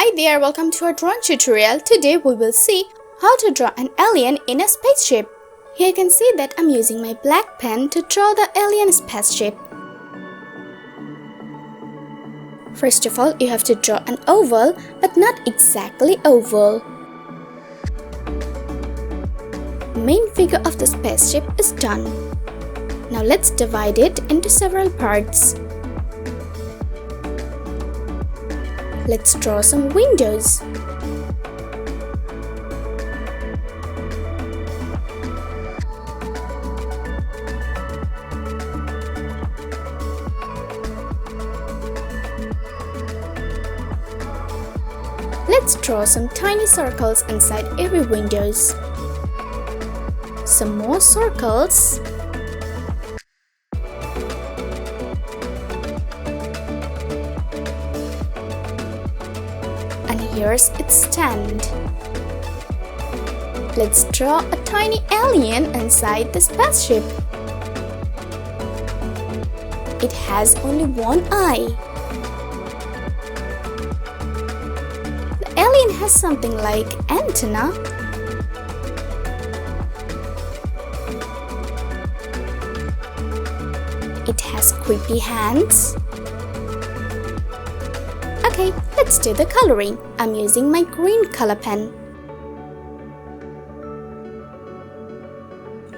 Hi there, welcome to our drawing tutorial. Today we will see how to draw an alien in a spaceship. Here you can see that I'm using my black pen to draw the alien spaceship. First of all, you have to draw an oval, but not exactly oval. The main figure of the spaceship is done. Now let's divide it into several parts. Let's draw some windows. Let's draw some tiny circles inside every windows. Some more circles. And here's its stand. Let's draw a tiny alien inside the spaceship. It has only one eye. The alien has something like antenna. It has creepy hands. Okay, let's do the coloring. I'm using my green color pen.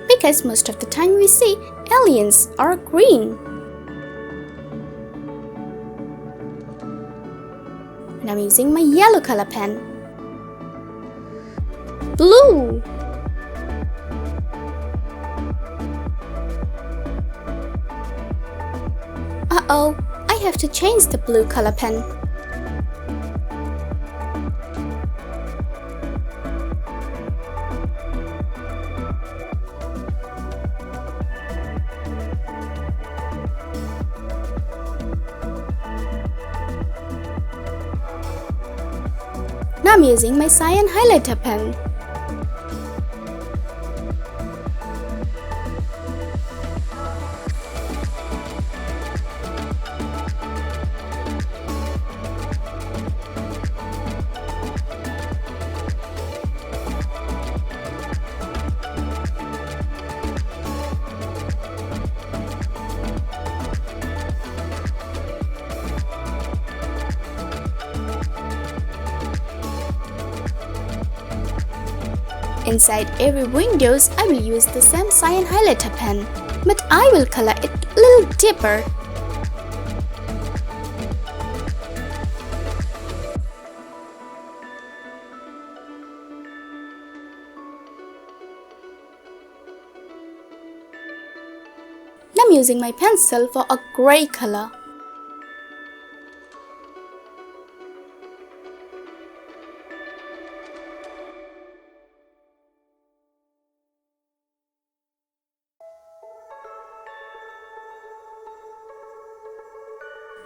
Because most of the time we see aliens are green. And I'm using my yellow color pen. Blue. Uh-oh, I have to change the blue color pen. Now I'm using my cyan highlighter pen. Inside every windows, I will use the same cyan highlighter pen, but I will color it a little deeper. Now I'm using my pencil for a gray color.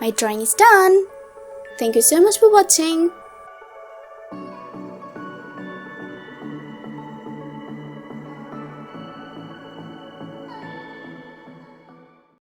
My drawing is done. Thank you so much for watching.